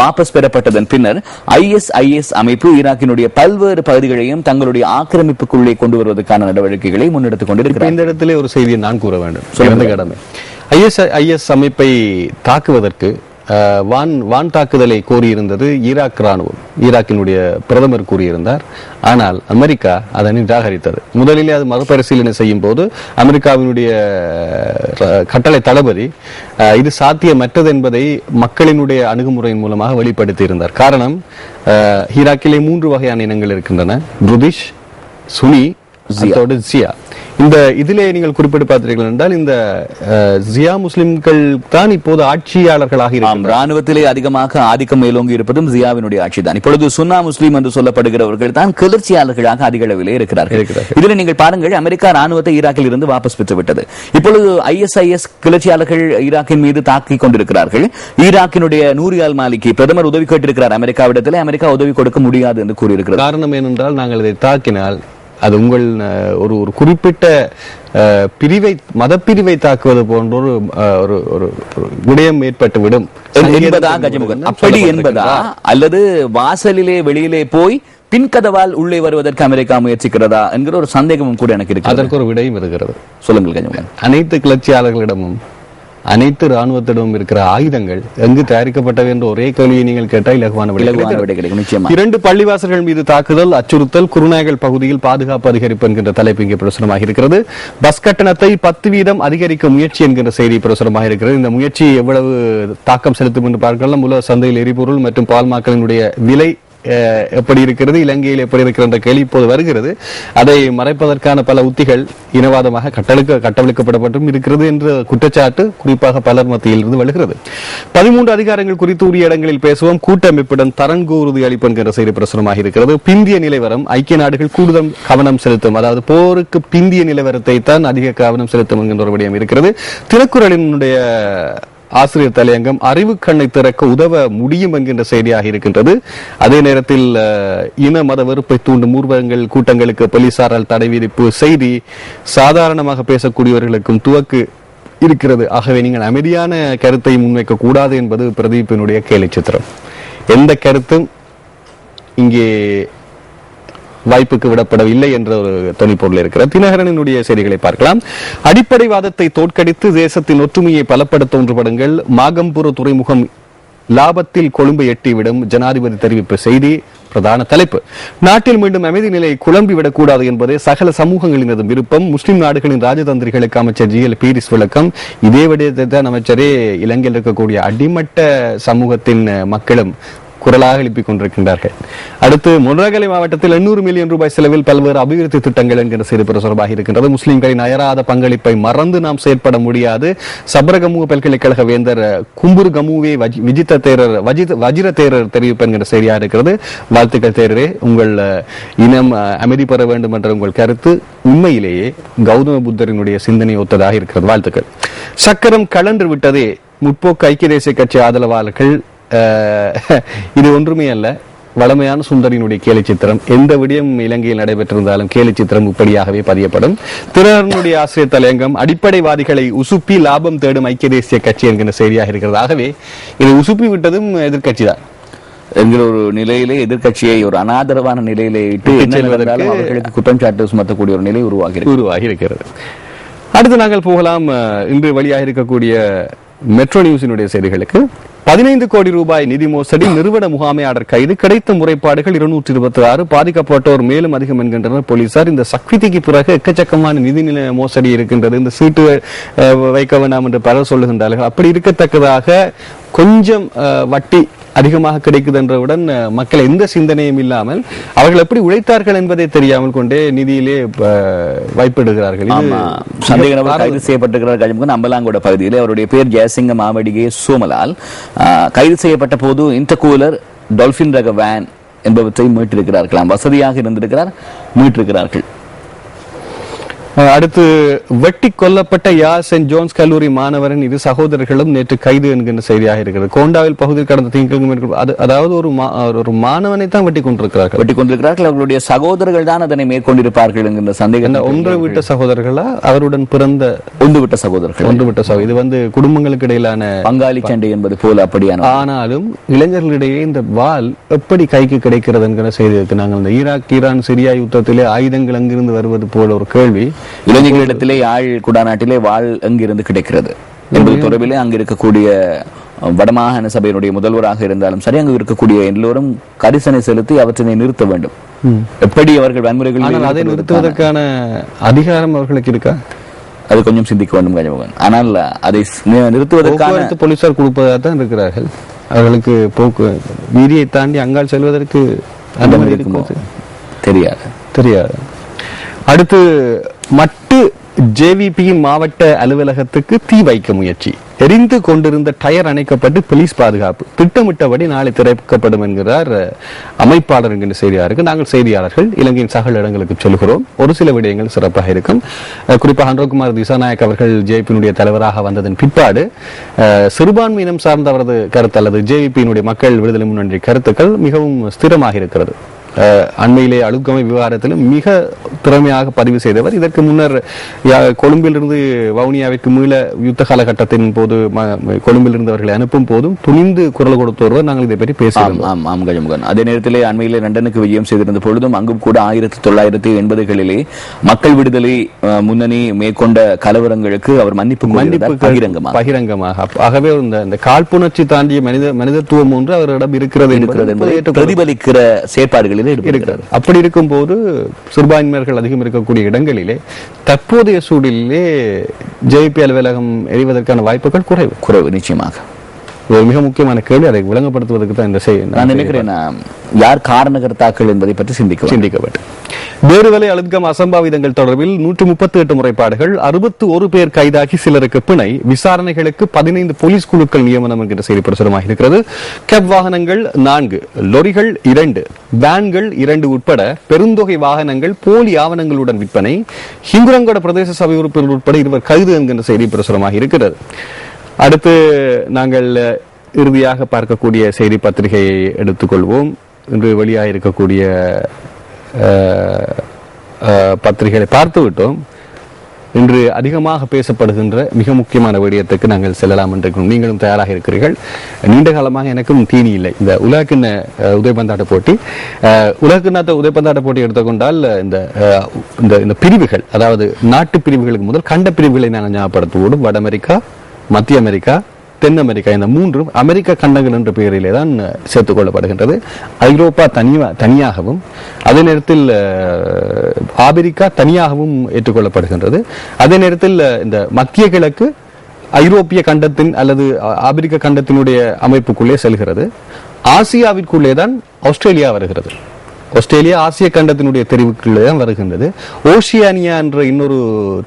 வாபஸ் பெறப்பட்டதன் பின்னர் ISIS அமைப்பு ஈராக்கினுடைய பல்வேறு பகுதிகளையும் தங்களுடைய ஆக்கிரமிப்புக்குள்ளே கொண்டு வருவதற்கான நடவடிக்கைகளை முன்னெடுத்துக் கொண்டிருக்கிறார். இந்த இடத்திலே ஒரு செய்தியை நான் கூற வேண்டும். கடமை ISIS அமைப்பை தாக்குவதற்கு வான் தாக்குதலை கோரியிருந்தது ஈராக் ராணுவம். ஈராக்கினுடைய பிரதமர் கூறியிருந்தார். ஆனால் அமெரிக்கா அதனை நிராகரித்தது. முதலிலே அது மறுபரிசீலனை செய்யும் போது அமெரிக்காவினுடைய கட்டளை தளபதி இது சாத்தியமற்றது என்பதை மக்களினுடைய அணுகுமுறையின் மூலமாக வெளிப்படுத்தி இருந்தார். காரணம், ஈராக்கிலே 3 வகையான இனங்கள் இருக்கின்றன: புருதிஷ், சுனி, ஜியா. இந்த இதிலே நீங்கள் குறிப்பிட்டு பார்த்தீர்கள் என்றால், இந்த ஜியா முஸ்லிம்கள் தான் இப்போது ஆட்சியாளர்களாக இருக்கிறார். ராணுவத்திலே அதிகமாக ஆதிக்கம் மேலோங்கி இருப்பதும் ஜியாவினுடைய ஆட்சி தான். இப்பொழுது சுன்னா முஸ்லிம் என்று சொல்லப்படுகிறவர்கள் தான் கிளர்ச்சியாளர்களாக அதிக அளவிலே இருக்கிறார்கள். இதில் நீங்கள் பாருங்கள், அமெரிக்கா ராணுவத்தை ஈராக்கில் இருந்து வாபஸ் பெற்று விட்டது. இப்பொழுது ISIS கிளர்ச்சியாளர்கள் ஈராக்கின் மீது தாக்கிக் கொண்டிருக்கிறார்கள். ஈராக்கினுடைய நூரி அல் மாலிகி பிரதமர் உதவி கேட்டிருக்கிறார் அமெரிக்காவிடத்திலே. அமெரிக்கா உதவி கொடுக்க முடியாது என்று கூறியிருக்கிறார். காரணம் ஏனென்றால், நாங்கள் இதை தாக்கினால் அது உங்கள் ஒரு குறிப்பிட்ட பிரிவை, மதப்பிரிவை தாக்குவது போன்ற ஒரு விடயம் ஏற்பட்டுவிடும் என்பதா கஜமுகன்? அப்படி என்பதா, அல்லது வாசலிலே வெளியிலே போய் பின்கதவால் உள்ளே வருவதற்கு அமெரிக்கா முயற்சிக்கிறதா என்கிற ஒரு சந்தேகமும் கூட எனக்கு இருக்கு. அதற்கு ஒரு விடையும் இருக்கிறது. சொல்லுங்கள் கஜமுகன். அனைத்து கிளர்ச்சியாளர்களிடமும் அனைத்து ராணுவத்திடம் இருக்கிற ஆயுதங்கள் எங்கு தயாரிக்கப்பட்டவை என்ற ஒரே கேள்வியை நீங்கள் கேட்டால் இலகுவான விடை கிடைக்கும். 2 பள்ளிவாசல்கள் மீது தாக்குதல், அச்சுறுத்தல், குருநாயகல் பகுதியில் பாதுகாப்பு அதிகரிப்பு என்கின்ற தலைப்பு இங்கே பிரசுரமாக இருக்கிறது. பஸ் கட்டணத்தை 10% அதிகரிக்க முயற்சி என்கின்ற செய்தி பிரசுரமாக இருக்கிறது. இந்த முயற்சி எவ்வளவு தாக்கம் செலுத்தும் என்று பார்க்கலாம். உலக சந்தையில் எரிபொருள் மற்றும் பால்மாக்களினுடைய விலை எப்படி இருக்கிறது, இலங்கையில் எப்படி இருக்கிற என்ற கேள்வி இப்போது வருகிறது. அதை மறைப்பதற்கான பல உத்திகள் இனவாதமாக கட்டவிழ்க்கப்படப்பட்டும் இருக்கிறது என்ற குற்றச்சாட்டு குறிப்பாக பலர் மத்தியில் இருந்து வருகிறது. 13 அதிகாரங்கள் குறித்து உரிய இடங்களில் பேசுவோம். கூட்டமைப்புடன் தரன்கு உறுதி அளிப்பு என்கிற செய்தி பிரசுரமாக இருக்கிறது. பிந்திய நிலைவரம் ஐக்கிய நாடுகள் கூடுதல் கவனம் செலுத்தும், அதாவது போருக்கு பிந்திய நிலவரத்தை தான் அதிக கவனம் செலுத்தும் என்கின்ற ஒரு விடயம் இருக்கிறது. திருக்குறளினுடைய ஆசிரியர் தலையங்கம் அறிவு கண்ணை திறக்க உதவ முடியும் என்கின்ற செய்தியாக இருக்கின்றது. அதே நேரத்தில் இன மத வெறுப்பை தூண்டும் ஊர்வலங்கள் கூட்டங்களுக்கு போலீசாரால் தடை விதிப்பு செய்தி சாதாரணமாக பேசக்கூடியவர்களுக்கும் துவக்கு இருக்கிறது. ஆகவே நீங்கள் அமைதியான கருத்தை முன்வைக்க கூடாது என்பது பிரதீப்பினுடைய கேலி சித்திரம். எந்த கருத்தும் இங்கே வாய்ப்புக்கு விடப்படவில்லை என்ற ஒரு தொனிப்பொருள் இருக்கிறது. தினகரனுடைய செய்திகளை பார்க்கலாம். அடிப்படைவாதத்தை தோற்கடித்து தேசத்தின் ஒற்றுமையை பலப்படுத்த ஒன்றுபடுங்கள். மாகம்புர துறைமுகம் லாபத்தில் கொழும்பை எட்டிவிடும், ஜனாதிபதி தெரிவிப்பு செய்தி. பிரதான தலைப்பு: நாட்டில் மீண்டும் அமைதி நிலை குழம்பிவிடக் கூடாது என்பதே சகல சமூகங்களினதும் விருப்பம். முஸ்லிம் நாடுகளின் ராஜதந்திரிகளுக்கு அமைச்சர் ஜிஎல் பீரிஸ் விளக்கம். இதே விடயத்தை தான் அமைச்சரே இலங்கையில் இருக்கக்கூடிய அடிமட்ட சமூகத்தின் மக்களும் குரலாக எழுப்பிக் கொண்டிருக்கின்றார்கள். அடுத்து, முனரகலை மாவட்டத்தில் 800 மில்லியன் ரூபாய் செலவில் பல்வேறு அபிவிருத்தி திட்டங்கள் என்கிற செய்தி பிரசுரமாக இருக்கின்றது. முஸ்லிம்களின் அயராத பங்களிப்பை மறந்து நாம் செயற்பட முடியாது. சபரகமுக பல்கலைக்கழக வேந்தர் கும்புரு கமுவே வஜிர தேரர் தெரிவிப்பு என்கிற செய்தியாக இருக்கிறது. வாழ்த்துக்கள் தேரரே, உங்கள் இனம் அமைதி பெற வேண்டும் என்ற உங்கள் கருத்து உண்மையிலேயே கௌதம புத்தரினுடைய சிந்தனை ஒத்ததாக இருக்கிறது. வாழ்த்துக்கள். சக்கரம் கலன்று விட்டதே, முற்போக்கு ஐக்கிய தேசிய கட்சி ஆதரவாளர்கள். இது ஒன்றுமே அல்ல, வளமையான சுந்தரினுடைய கேலி சித்திரம். எந்த விடயம் இலங்கையில் நடைபெற்றிருந்தாலும் கேலி சித்திரம் இப்படியாகவே பதியப்படும். திறனுடைய ஆசிரியர் தலையங்கம் அடிப்படைவாதிகளை உசுப்பி லாபம் தேடும் ஐக்கிய தேசிய கட்சி என்கிற செய்தியாக இருக்கிறது. ஆகவே இது உசுப்பி விட்டதும் எதிர்கட்சி தான் என்கிற ஒரு நிலையிலே எதிர்கட்சியை ஒரு அனாதரவான நிலையிலே அவர்களுக்கு குற்றம் சாட்டு சுமத்தக்கூடிய ஒரு நிலை உருவாகி இருக்கிறது. அடுத்து நாங்கள் போகலாம் இன்று வழியாக இருக்கக்கூடிய மெட்ரோ நியூஸினுடைய செய்திகளுக்கு. 15 கோடி ரூபாய் நிதி மோசடி, நிறுவன முகாமையாளர் கைது, கிடைத்த முறைப்பாடுகள் 226, பாதிக்கப்பட்டோர் மேலும் அதிகம் என்கின்றனர் போலீசார். இந்த சக்திக்கு பிறகு எக்கச்சக்கமான நிதி மோசடி இருக்கின்றது. இந்த சீட்டு வைக்க வேண்டாம் என்று பலர் சொல்லுகின்றார்கள். அப்படி இருக்கத்தக்கதாக கொஞ்சம் வட்டி அதிகமாக கிடைக்குது என்றவுடன் மக்கள் எந்த சிந்தனையும் இல்லாமல் அவர்கள் எப்படி உழைத்தார்கள் என்பதை தெரியாமல் கொண்டே நிதியிலே வைப்பிடுகிறார்கள். சந்தேக நபர் கைது செய்யப்பட்டிருக்கிறார் கஜமுகன் அம்பலாங்கோட பகுதியில். அவருடைய பேர் ஜெயசிங்க மாவடிகே சோமலால். கைது செய்யப்பட்ட போது இன்டர்கூலர், டால்பின் ரக வேன் என்பவற்றை மீட்டிருக்கிறார்களாம். வசதியாக இருந்திருக்கிறார், மீட்டிருக்கிறார்கள். அடுத்து, வெட்டி கொல்லப்பட்ட யாழ் சென்ட் ஜோன்ஸ் கல்லூரி மாணவரின் இரு சகோதரர்களும் நேற்று கைது என்கின்ற செய்தியாக இருக்கிறது. கோண்டாவில் பகுதியில் கடந்த திங்கள், அதாவது ஒரு மாணவனை தான் வெட்டி கொண்டிருக்கிறார்கள். அவர்களுடைய சகோதரர்கள் தான் அதனை மேற்கொண்டிருப்பார்கள் என்கின்ற சந்தேகம். ஒன்று விட்ட சகோதரர்களா, அவருடன் பிறந்த ஒன்று விட்ட சகோதரர்கள். இது குடும்பங்களுக்கு இடையிலான பங்காளி சண்டை என்பது போல அப்படியான. ஆனாலும் இளைஞர்களிடையே இந்த வாள் எப்படி கைக்கு கிடைக்கிறது என்கிற செய்தி இருக்கு. நாங்கள் இந்த ஈரான் சிரியா யுத்தத்திலே ஆயுதங்கள் அங்கிருந்து வருவது போல ஒரு கேள்வி. இளைஞர்களிடத்திலே யாழ் குடாநாட்டிலே வாழ் எங்கிருந்து கிடைக்கிறது என்பது தொடர்பிலே அங்கு இருக்கக்கூடிய வடமாகாண சபையினுடைய முதல்வராக இருந்தாலும் சரி, அங்கு இருக்கக்கூடிய எல்லோரும் கரிசனை செலுத்தி அவற்றை நிறுத்த வேண்டும். எப்படி அவர்கள் வன்முறைகள் அதை நிறுத்துவதற்கான அதிகாரம் அவர்களுக்கு இருக்கா? அது கொஞ்சம் சிந்திக்க வேண்டும் கஜமுகன். ஆனால் அதை நிறுத்துவதற்கான போலீசார் கொடுப்பதாக தான் இருக்கிறார்கள். அவர்களுக்கு போக்கு வீதியை தாண்டி அங்கால் செல்வதற்கு அனுமதி இருக்குமோ தெரியாது. அடுத்து, மட்டு ஜேவிபியின் மாவட்ட அலுவலகத்துக்கு தீ வைக்க முயற்சி, எரிந்து கொண்டிருந்த டயர் அணைக்கப்பட்டு போலீஸ் பாதுகாப்பு, திட்டமிட்டபடி நாளை திறக்கப்படும் என்கிறார் அமைப்பாளர் என்கிற செய்தியாக இருக்கு. நாங்கள் செய்தியாளர்கள் இலங்கையின் சகல இடங்களுக்கு சொல்கிறோம். ஒரு சில விடயங்கள் சிறப்பாக இருக்கும். குறிப்பாக அன்றகுமார் திசாநாயக் அவர்கள் ஜேபியினுடைய தலைவராக வந்ததன் பிற்பாடு சிறுபான்மையினம் சார்ந்த அவரது கருத்து அல்லது ஜேவிபியினுடைய மக்கள் விடுதலை முன்னணி கருத்துக்கள் மிகவும் ஸ்திரமாக இருக்கிறது. அண்மையிலே அழுகமை விவகாரத்திலும் மிக திறமையாக பதிவு செய்தவர். இதற்கு முன்னர் கொழும்பிலிருந்து வவுனியாவிற்கு மீள யுத்த காலகட்டத்தின் போது கொழும்பில் இருந்தவர்களை அனுப்பும் போதும் துணிந்து குரல் கொடுத்து வருவர். நாங்கள் இதை பற்றி பேசுகிறோம். அதே நேரத்திலே அண்மையிலே லண்டனுக்கு விஜயம் செய்திருந்த பொழுதும் அங்கும் கூட 1980களிலே மக்கள் விடுதலை முன்னணி மேற்கொண்ட கலவரங்களுக்கு அவர் மன்னிப்பு பகிரங்கமாக. ஆகவே இந்த காழ்ப்புணர்ச்சி தாண்டிய மனிதத்துவம் ஒன்று அவரிடம் இருக்கிறது பிரதிபலிக்கிற செயற்பாடுகளில் இருக்கிறார். அப்படி இருக்கும் போது சிறுபான்மையர்கள் அதிகம் இருக்கக்கூடிய இடங்களிலே தற்போதைய சூழலிலே ஜேபி அலுவலகம் எரிவதற்கான வாய்ப்புகள் குறைவு நிச்சயமாக. ஒரு மிக முக்கியமான கேள்வி. அதை விளங்கப்படுத்துவதற்கு தான் இந்த நான் நினைக்கிறேன் யார் காரணகர்த்தாக்கள் என்பதை பற்றி சிந்திக்கப்பட்டு பேருவலை அழுத்கம் அசம்பாவிதங்கள் தொடர்பில் 138 முறைப்பாடுகள், 61 பேர் கைதாகி சிலருக்கு பிணை, விசாரணைகளுக்கு 15 போலீஸ் குழுக்கள் நியமனம் என்கிற செய்தி பிரசுரமாக இருக்கிறது. கேப் வாகனங்கள் 4, லொரிகள் 2, வேன்கள் 2 உட்பட பெருந்தொகை வாகனங்கள் போலி ஆவணங்களுடன் விற்பனை, ஹிங்குரங்கோட பிரதேச சபை உறுப்பினர் உட்பட 2 கைது என்கின்ற செய்தி பிரசுரமாக இருக்கிறது. அடுத்து நாங்கள் இறுதியாக பார்க்கக்கூடிய செய்தி பத்திரிகையை எடுத்துக்கொள்வோம். இன்று வெளியாக இருக்கக்கூடிய பத்திரிகைகளை பார்த்து விட்டோம். இன்று அதிகமாக பேசப்படுகின்ற மிக முக்கியமான விடயத்துக்கு நாங்கள் செல்லலாம் என்று நீங்களும் தயாராக இருக்கிறீர்கள். நீண்ட காலமாக எனக்கும் தீனி இல்லை. இந்த உலகக்கிண்ண உதைப்பந்தாட்ட போட்டி, உலகக்கிண்ண உதைப்பந்தாட்ட போட்டி எடுத்துக்கொண்டால் இந்த பிரிவுகள், அதாவது நாட்டு பிரிவுகளுக்கு முதல் கண்ட பிரிவுகளை நாங்கள் ஞாபகப்படுத்துவோம். வட அமெரிக்கா, மத்திய அமெரிக்கா, தென் அமெரிக்கா, இந்த 3 அமெரிக்க கண்டங்கள் என்ற பெயரிலே தான் சேர்த்துக் கொள்ளப்படுகின்றது. ஐரோப்பா தனியாகவும், அதே நேரத்தில் ஆப்பிரிக்கா தனியாகவும் ஏற்றுக்கொள்ளப்படுகின்றது. அதே நேரத்தில் இந்த மத்திய கிழக்கு ஐரோப்பிய கண்டத்தின் அல்லது ஆப்பிரிக்க கண்டத்தினுடைய அமைப்புக்குள்ளே செல்கிறது. ஆசியாவிற்குள்ளே தான் ஆஸ்திரேலியா வருகிறது. ஆஸ்திரேலியா ஆசிய கண்டத்தினுடைய தெரிவுக்குள்ளே தான் வருகின்றது. ஓஷியானியா என்ற இன்னொரு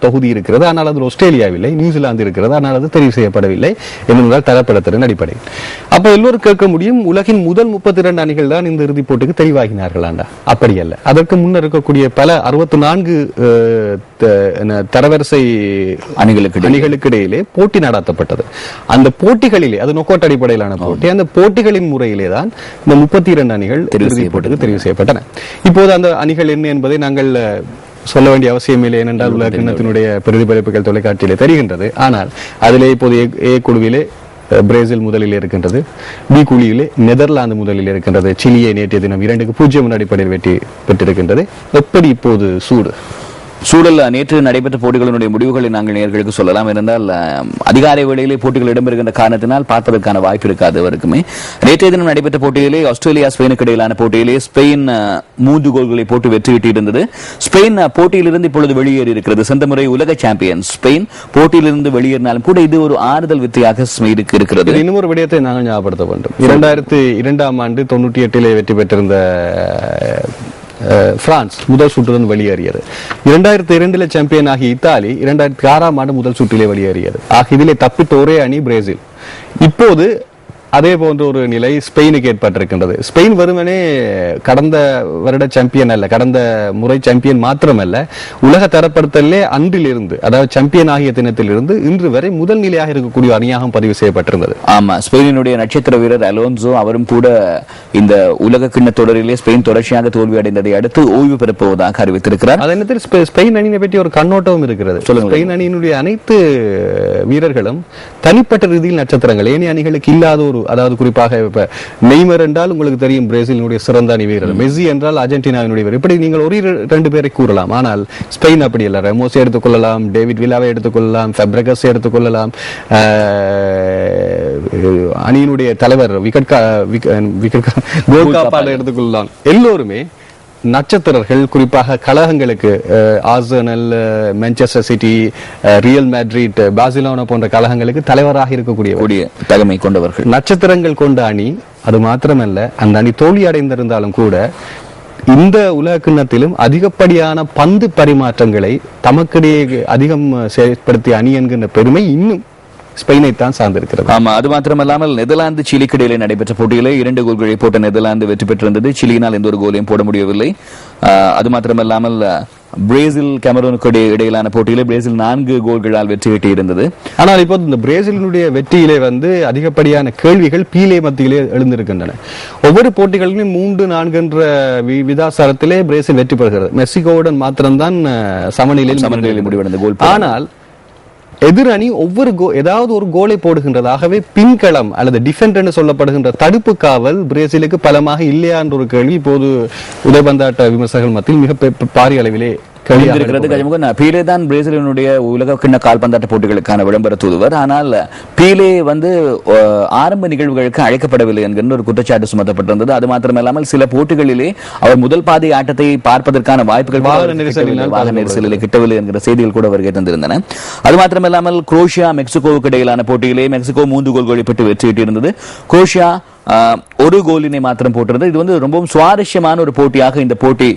தொகுதி இருக்கிறது, ஆனால் அது ஆஸ்திரேலியாவில்லை. நியூசிலாந்து இருக்கிறது, ஆனால் அது தெரிவு செய்யப்படவில்லை என்பதால் தரப்படத்தின் அடிப்படையில். அப்ப எல்லோரும் கேட்க முடியும், உலகின் முதல் 32 அணிகள் தான் இந்த இறுதிப் போட்டிக்கு தெரிவாகினார்களாண்டா? அப்படி அல்ல. அதற்கு முன்னர் இருக்கக்கூடிய பல 64 தரவரிசை அணிகளுக்கு இடையிலே போட்டி நடத்தப்பட்டது. அந்த போட்டிகளிலே, அது நொக்கவுட் அடிப்படையிலான போட்டி, அந்த போட்டிகளின் முறையிலே தான் இந்த 32 அணிகள் இறுதிப் போட்டிக்கு தெரிவு செய்யப்பட்டன. இப்போது அந்த அணிகள் என்ன என்பதை நாங்கள் சொல்ல வேண்டிய அவசியம் இல்லை. ஏனென்றால் உலக கிண்ணத்தினுடைய பிரதிபலிப்புகள் தொலைக்காட்சியிலே தெரிகின்றது. ஆனால் அதிலே இப்போது ஏ குழுவிலே பிரேசில் முதலில் இருக்கின்றது, பி குழுவிலே நெதர்லாந்து முதலில் இருக்கின்றது. சிலியை நேற்றைய தினம் 2-0 அடிப்படையில் வெற்றி பெற்றிருக்கின்றது. எப்படி இப்போது சூழல் நேற்று நடைபெற்ற போட்டிகளினுடைய முடிவுகளை நாங்கள் நேயர்களுக்கு சொல்லலாம். இருந்தால் அதிகாலை வேளையிலே போட்டிகள் இடம்பெறுகின்ற காரணத்தினால் பார்ப்பதற்கான வாய்ப்பு இருக்காது அவருக்குமே. நேற்றைய தினம் நடைபெற்ற போட்டியிலே ஆஸ்திரேலியா ஸ்பெயினுக்கு இடையிலான போட்டியிலே ஸ்பெயின் 3 கோல்களை போட்டு வெற்றியிட்டிருந்தது. ஸ்பெயின் போட்டியிலிருந்து இப்பொழுது வெளியேறி இருக்கிறது. சென்ற முறை உலக சாம்பியன் ஸ்பெயின் போட்டியிலிருந்து வெளியேறினாலும் கூட இது ஒரு ஆறுதல் வித்தையாக ஸ்பெயினுக்கு இருக்கிறது. இன்னும் ஒரு விடயத்தை நாங்கள் ஞாபகப்படுத்த வேண்டும். 2002ஆம் ஆண்டு 98 வெற்றி பெற்றிருந்த பிரான்ஸ் முதல் சுற்றுடன் வெளியேறியது. 2002 சாம்பியன் ஆகிய இத்தாலி 2006ஆம் ஆண்டு முதல் சுற்றிலே வெளியேறியது. இதிலே தப்பித்த ஒரே அணி பிரேசில். இப்போது அதே போன்ற ஒரு நிலை ஸ்பெயினுக்கு ஏற்பட்டிருக்கின்றது. ஸ்பெயின் வெறுமனே கடந்த வருட சாம்பியன் அல்ல, கடந்த முறை சாம்பியன் மாத்திரமல்ல, உலக தரப்படுத்தலே அன்றிலிருந்து, அதாவது சாம்பியன் ஆகிய தினத்திலிருந்து இன்று வரை முதல் நிலையாக இருக்கக்கூடிய அணியாக பதிவு செய்யப்பட்டிருந்தது. ஆமா, ஸ்பெயினுடைய நட்சத்திர வீரர் அலோன்சோ அவரும் கூட இந்த உலக கிண்ண தொடரிலே ஸ்பெயின் தொடர்ச்சியாக தோல்வி அடைந்ததை அடுத்து ஓய்வு பெறப்போவதாக அறிவித்திருக்கிறார். அதே நேரத்தில் ஸ்பெயின் அணியை பற்றி ஒரு கண்ணோட்டமும் இருக்கிறது. ஸ்பெயின் அணியினுடைய அனைத்து வீரர்களும் தனிப்பட்ட ரீதியில் நட்சத்திரங்கள், ஏனைய அணிகளுக்கு இல்லாத ஒரு, அதாவது குறிப்பாக இப்ப நெய்மர் என்றால் உங்களுக்கு தெரியும் பிரேசிலினுடைய சிறந்த அணி வீரர், மெஸ்ஸி என்றால் அர்ஜென்டினாவினுடைய வீரர், இப்படி நீங்கள் ஒரு 2 பேரை கூறலாம். ஆனால் ஸ்பெயின் அப்படி அல்ல. ரெமோஸை எடுத்துக்கொள்ளலாம், டேவிட் வில்லாவை எடுத்துக்கொள்ளலாம், ஃபெப்ரகஸ் எடுத்துக்கொள்ளலாம், அணியினுடைய தலைவர் கோல் காப்பாளர் எடுத்துக்கொள்ளலாம். எல்லோருமே நட்சத்திரர்கள். குறிப்பாக கழகங்களுக்கு Arsenal, Manchester City, Real Madrid, Barcelona போன்ற கழகங்களுக்கு தலைவராக இருக்கக்கூடிய தகமை கொண்டவர்கள், நட்சத்திரங்கள் கொண்ட அணி. அது மாத்திரமல்ல, அந்த அணி தோல்வி அடைந்திருந்தாலும் கூட இந்த உலக கிண்ணத்திலும் அதிகப்படியான பந்து பரிமாற்றங்களை தமக்கிடையே அதிகம் செயற்படுத்திய அணி என்கின்ற பெருமை இன்னும் ஸ்பெயினை தான் சார்ந்திருக்கிறது. ஆமா, அது மாத்திரமல்லாமல் நெதர்லாந்து சிலிக்கு இடையிலே நடைபெற்ற போட்டியிலே 2 கோல்களை போட்ட நெதர்லாந்து வெற்றி பெற்றிருந்தது. சிலியினால் எந்த ஒரு கோலையும் போட முடியவில்லை. அது மாத்திரமல்லாமல் பிரேசில் கேமரூனுக்கு இடையிலான போட்டியிலே பிரேசில் 4 கோல்களால் வெற்றி ஈட்டியிருந்தது. ஆனால் இப்போது இந்த பிரேசிலினுடைய வெற்றியிலே அதிகப்படியான கேள்விகள் பீலே மத்தியிலே எழுந்திருக்கின்றன. ஒவ்வொரு போட்டிகளிலும் 3-4 என்ற விதாசாரத்திலே பிரேசில் வெற்றி பெறுகிறது. மெக்சிகோவுடன் மாத்திரம்தான் சமநிலையில் முடிவடைந்த கோல். ஆனால் எதிர் அணி ஏதாவது ஒரு கோலை போடுகின்றது. ஆகவே பின்களம் அல்லது டிஃபெண்ட் என்று சொல்லப்படுகின்ற தடுப்பு காவல் பிரேசிலுக்கு பலமாக இல்லையா என்ற ஒரு கேள்வி இப்போது உதைபந்தாட்ட விமர்சகர்கள் மத்தியில் மிக பாரிய அளவிலே இருக்கிறது. கஜமுகன் பீலே தான் பிரேசிலினுடைய உலக கிண்ண கால்பந்தாட்ட போட்டிகளுக்கான விளம்பர தூதுவர். ஆனால் பீலே ஆரம்ப நிகழ்வுகளுக்கு அழைக்கப்படவில்லை என்கின்ற ஒரு குற்றச்சாட்டு சுமத்தப்பட்டிருந்தது. அது மாத்திரமல்லாமல் சில போட்டிகளிலே அவர் முதல் பாதி ஆட்டத்தை பார்ப்பதற்கான வாய்ப்புகள் வாகன நெரிசலில் கிட்டவில்லை என்கிற செய்திகள் கூட வருகை தந்திருந்தன. அது மாத்திரமல்லாமல் குரோஷியா மெக்சிகோவுக்கு இடையிலான போட்டியிலே மெக்சிகோ 3 கோல்களை பெற்று வெற்றியிட்டிருந்தது. குரோஷியா ஒரு கோலினை மாத்திரம் போட்டிருந்தது. இது ரொம்பவும் சுவாரஸ்யமான ஒரு போட்டியாக இந்த போட்டி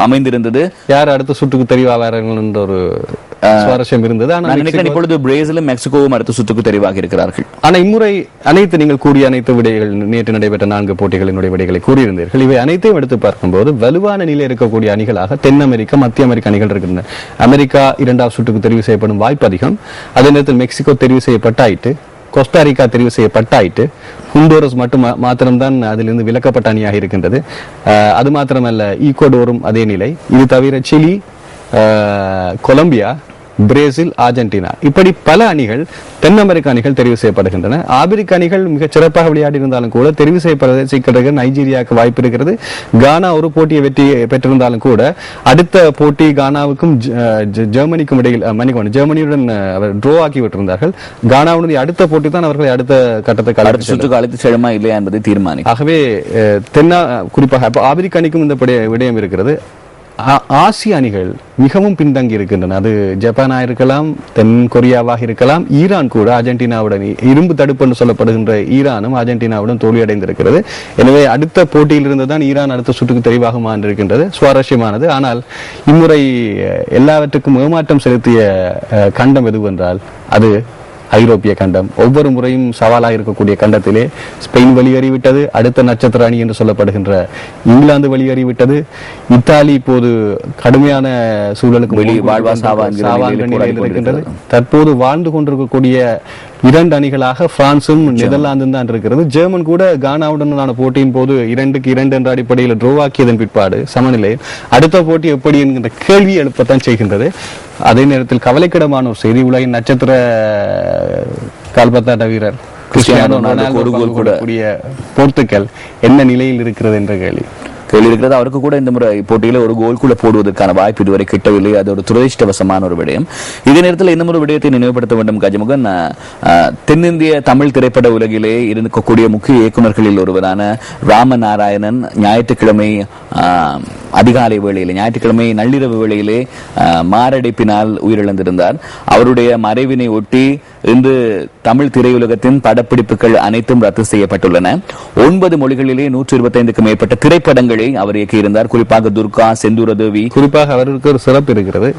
அமைந்திருந்தது. யார் அடுத்த சுற்றுக்கு தெரிவார்கள் என்ற ஒரு சுவாரஸ்யம் இருந்தது. இப்பொழுது பிரேசிலும் மெக்சிகோவும் அடுத்த சுற்றுக்கு தெரிவாக இருக்கிறார்கள். ஆனா இம்முறை நீங்கள் கூறிய அனைத்து விடைகள், நேற்று நடைபெற்ற 4 போட்டிகளினுடைய விடைகளை கூறியிருந்தீர்கள். இவை அனைத்தையும் எடுத்து பார்க்கும்போது வலுவான நிலை இருக்கக்கூடிய அணிகளாக தென் அமெரிக்கா, மத்திய அமெரிக்க அணிகள் இருக்கின்றன. அமெரிக்கா 2வது சுற்றுக்கு தெரிவு செய்யப்படும் வாய்ப்பு அதிகம். அதே நேரத்தில் மெக்சிகோ தெரிவு செய்யப்பட்டாயிட்டு, கோஸ்டாரிக்கா தெரிவு செய்யப்பட்டாயிட்டு, ஹுண்டோரஸ் மாத்திரம்தான் அதிலிருந்து விலக்கப்பட்ட அணியாக இருக்கின்றது. அது மாத்திரமல்ல, ஈக்குவடோரும் அதே நிலை. இது தவிர சிலி, கொலம்பியா, பிரேசில், அர்ஜென்டினா, இப்படி பல அணிகள் தென் அமெரிக்க அணிகள் தெரிவு செய்யப்படுகின்றன. ஆப்பிரிக்க அணிகள் மிகச் சிறப்பாக விளையாடி இருந்தாலும் கூட தெரிவு செய்யப்படுகிற நைஜீரியாவுக்கு வாய்ப்பு இருக்கிறது. கானா ஒரு போட்டியை வெற்றி பெற்றிருந்தாலும் கூட அடுத்த போட்டி கானாவுக்கும் ஜெர்மனிக்கும் இடையில் ஜெர்மனியுடன் அவர் ட்ரோ ஆக்கி விட்டிருந்தார்கள். கானாவுடைய அடுத்த போட்டி தான் அவர்களை அடுத்த கட்டத்தை சுற்றுக்கு அழைத்து செல்லுமா இல்லையா என்பதை தீர்மானிக்கும். ஆகவே குறிப்பாக ஆப்பிரிக்க அணிக்கும் இந்த விடயம் இருக்கிறது. ஆசிய அணிகள் மிகவும் பின்தங்கி இருக்கின்றன. அது ஜப்பானாக இருக்கலாம், தென் கொரியாவாக இருக்கலாம், ஈரான் கூட அர்ஜென்டினாவுடன் இரும்பு தடுப்பு என்று சொல்லப்படுகின்ற ஈரானும் அர்ஜென்டினாவுடன் தோல்வியடைந்திருக்கிறது. எனவே அடுத்த போட்டியிலிருந்து தான் ஈரான் அடுத்த சுற்றுக்கு தெரிவாக மாறியிருக்கின்றது. சுவாரஸ்யமானது. ஆனால் இம்முறை எல்லாவற்றுக்கும் ஏமாற்றம் செலுத்திய கண்டம் எதுவென்றால் அது ஐரோப்பிய கண்டம். ஒவ்வொரு முறையும் சவாலாக இருக்கக்கூடிய கண்டத்திலே ஸ்பெயின் வெளியேறிவிட்டது. அடுத்த நட்சத்திர அணி என்று சொல்லப்படுகின்ற இங்கிலாந்து வெளியேறிவிட்டது. இத்தாலி இப்போது கடுமையான சூழலுக்கு இருக்கின்றது. தற்போது வாழ்ந்து கொண்டிருக்கக்கூடிய 2 அணிகளாக பிரான்சும் நெதர்லாந்தும் தான் இருக்கிறது. ஜெர்மன் கூட கானாவுடனான போட்டியின் போது 2-2 என்ற அடிப்படையில் ட்ரோவாக்கியதன் பிற்பாடு சமநிலையில் அடுத்த போட்டி எப்படி என்கின்ற கேள்வி எழுப்பத்தான் செய்கின்றது. அதே நேரத்தில் கவலைக்கிடமான ஒரு செய்தி, உலகின் நட்சத்திர கால்பந்தாட்ட வீரர் கிறிஸ்டியானோ ரொனால்டோ போர்த்துகல் என்ன நிலையில் இருக்கிறது என்ற கேள்வி இருக்கிறது. அவருக்கு கூட இந்த முறை போட்டியில ஒரு கோல் கூட போடுவதற்கான வாய்ப்பு இதுவரை கிட்டவில்லை. அது ஒரு துரதிஷ்டவசமான ஒரு விடயம். இதே நேரத்தில் இன்னும் ஒரு விடயத்தை நினைவுபடுத்த வேண்டும் கஜமுகன். தென்னிந்திய தமிழ் திரைப்பட உலகிலே இருக்கக்கூடிய முக்கிய இயக்குநர்களில் ஒருவரான ராமநாராயணன் ஞாயிற்றுக்கிழமை அதிகாலை வேளையிலே, ஞாயிற்றுக்கிழமை நள்ளிரவு வேளையிலே மாரடைப்பினால் உயிரிழந்திருந்தார். அவருடைய மறைவினை ஒட்டி இன்று தமிழ் திரையுலகத்தின் படப்பிடிப்புகள் அனைத்தும் ரத்து செய்யப்பட்டுள்ளன. 9 மொழிகளிலே 125க்கும் மேற்பட்ட திரைப்படங்களை அவர் இயக்கியிருந்தார். குறிப்பாக துர்கா, செந்தூரதேவி. குறிப்பாக அவருக்கு ஒரு சிறப்பு இருக்கிறது.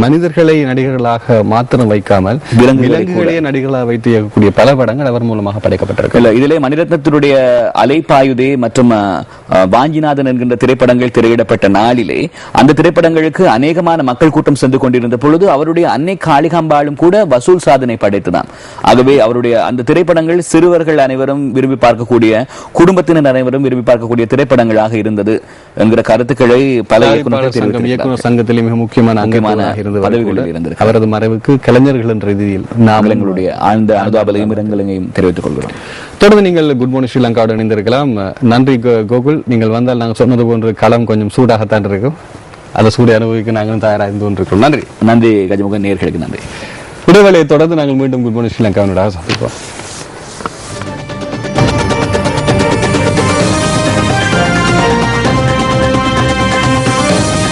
மனிதர்களை நடிகர்களாக மாத்திரம் வைக்காமல் விலங்குகளே நடிகர்களாக வைத்து இயக்கக்கூடிய பல படங்கள் அவர் மூலமாக படைக்கப்பட்டிருக்கு. இதிலே மணிரத்னத்தினுடைய அலைப்பாயுதே மற்றும் வாஞ்சிநாதன் என்கின்ற திரைப்படங்கள் திரையிடப்பட்ட நாளிலே அந்த திரைப்படங்களுக்கு அநேகமான மக்கள் கூட்டம் சென்று கொண்டிருந்த பொழுது அவருடைய அன்னை காளிகாம்பாளும் கூட வசூல் சாதனை படைத்துதான். ஆகவே அவருடைய அந்த திரைப்படங்கள் சிறுவர்கள் அனைவரும் விரும்பி பார்க்கக்கூடிய, குடும்பத்தினர் அனைவரும் விரும்பி பார்க்கக்கூடிய திரைப்படங்களாக இருந்தது என்கிற கருத்துக்களை பல இயக்குநர் சங்கத்திலே மிக முக்கியமான பதவிகளில் இருந்தது. அவரது மறைவுக்கு கலைஞர்கள் என்ற ரீதியில் நாம் எங்களுடைய ஆழ்ந்த அனுதாபங்களையும் இரங்கலையும் தெரிவித்துக் கொள்கிறோம். தொடர்ந்து நீங்கள் குட் மார்னிங் ஸ்ரீலங்காவுடன் இணைந்திருக்கலாம். நன்றி கோகுல். நீங்கள் வந்தால் நாங்கள் சொன்னது போன்று களம் கொஞ்சம் சூடாகத்தான் இருக்கும். அதை சூடு அனுபவிக்க நாங்களும் தயாராக இருந்து கொண்டிருக்கிறோம். நன்றி நன்றி கஜமுகன். நேயர்களுக்கு நன்றி. இடைவேளையை தொடர்ந்து நாங்கள் மீண்டும் குட் மார்னிங் ஸ்ரீலங்காவினோட சந்திப்போம்.